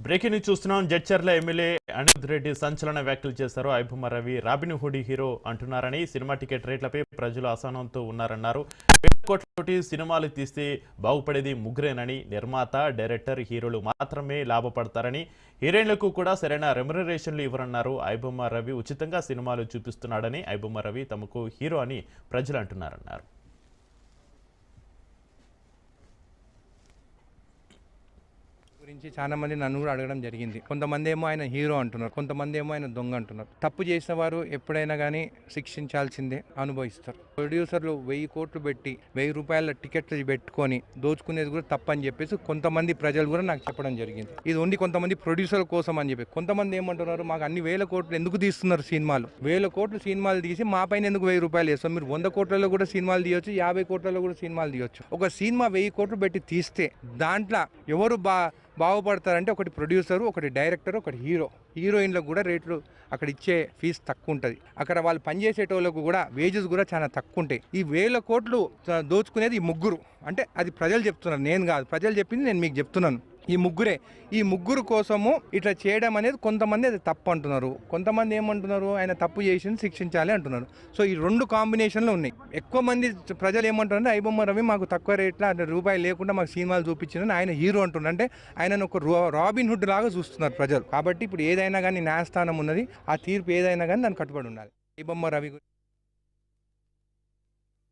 Breaking news చూస్తున్నాం. Jadcherla MLA Anirudh Reddy సంచలన వ్యాఖ్యలు చేశారు. IBomma Ravi Robin Hood hero అంటున్నారని, సినిమా టికెట్ రేట్లపై ప్రజలు అసహనంతో ఉన్నారన్నారు. 1,000 కోట్లతోటి సినిమాలు తీస్తే బాగుపడేది ముగ్గురేనని, నిర్మాత, డైరెక్టర్, హీరోలు మాత్రమే లాభపడతారని, హీరోయిన్లకు కూడా సరైన రెమ్యునరేషన్లు ఇవ్వరన్నారు. ఐబొమ్మ రవి ఉచితంగా సినిమాలు చూపిస్తున్నాడని, ఐబొమ్మ రవి తమకు హీరో అని ప్రజలు అంటున్నారన్నారు. గురించి చాలా మంది నన్ను కూడా అడగడం జరిగింది. కొంతమంది ఏమో ఆయన హీరో అంటున్నారు, కొంతమంది ఏమో ఆయన దొంగ అంటున్నారు. తప్పు చేసిన వారు ఎప్పుడైనా కానీ శిక్షించాల్సిందే, అనుభవిస్తారు. ప్రొడ్యూసర్లు 1,000 కోట్లు పెట్టి 1,000 రూపాయల టికెట్లు పెట్టుకొని దోచుకునేది కూడా తప్పని చెప్పేసి కొంతమంది ప్రజలు కూడా నాకు చెప్పడం జరిగింది. ఇది ఓన్లీ కొంతమంది ప్రొడ్యూసర్ కోసం అని చెప్పి. కొంతమంది ఏమంటున్నారు, మాకు అన్ని 1,000 కోట్లు ఎందుకు తీస్తున్నారు సినిమాలు, 1,000 కోట్లు సినిమాలు తీసి మా పైన ఎందుకు 1,000 రూపాయలు వేస్తాం, మీరు 100 కోట్లలో కూడా సినిమాలు తీయొచ్చు, 50 కోట్లలో కూడా సినిమాలు తీయొచ్చు. ఒక సినిమా 1,000 కోట్లు పెట్టి తీస్తే దాంట్లో ఎవరు బాగుపడతారంటే ఒకటి ప్రొడ్యూసరు, ఒకటి డైరెక్టర్, ఒకటి హీరో. హీరోయిన్లకు కూడా రేట్లు అక్కడ ఇచ్చే ఫీజు తక్కువ ఉంటుంది. అక్కడ వాళ్ళు పనిచేసేటోళ్ళకు కూడా వేజెస్ కూడా చాలా తక్కువ ఉంటాయి. ఈ 1,000 కోట్లు దోచుకునేది ఈ ముగ్గురు. అంటే అది ప్రజలు చెప్తున్నారు, నేను కాదు. ప్రజలు చెప్పింది నేను మీకు చెప్తున్నాను. ఈ ముగ్గురే. ఈ ముగ్గురు కోసము ఇట్లా చేయడం అనేది కొంతమంది అది తప్పు అంటున్నారు, కొంతమంది ఏమంటున్నారు ఆయన తప్పు చేసి శిక్షించాలి అంటున్నారు. సో ఈ రెండు కాంబినేషన్లు ఉన్నాయి. ఎక్కువ మంది ప్రజలు ఏమంటున్నారు, ఐబొమ్మ రవి మాకు తక్కువ రేట్లో రూపాయలు లేకుండా మాకు సినిమాలు చూపించిందని ఆయన హీరో అంటున్నారు. అంటే ఆయనను ఒక రాబిన్ హుడ్ లాగా చూస్తున్నారు ప్రజలు. కాబట్టి ఇప్పుడు ఏదైనా కానీ న్యాయస్థానం ఉన్నది, ఆ తీర్పు ఏదైనా కానీ దాన్ని కట్టుబడి ఉండాలి. ఐబొమ్మ రవి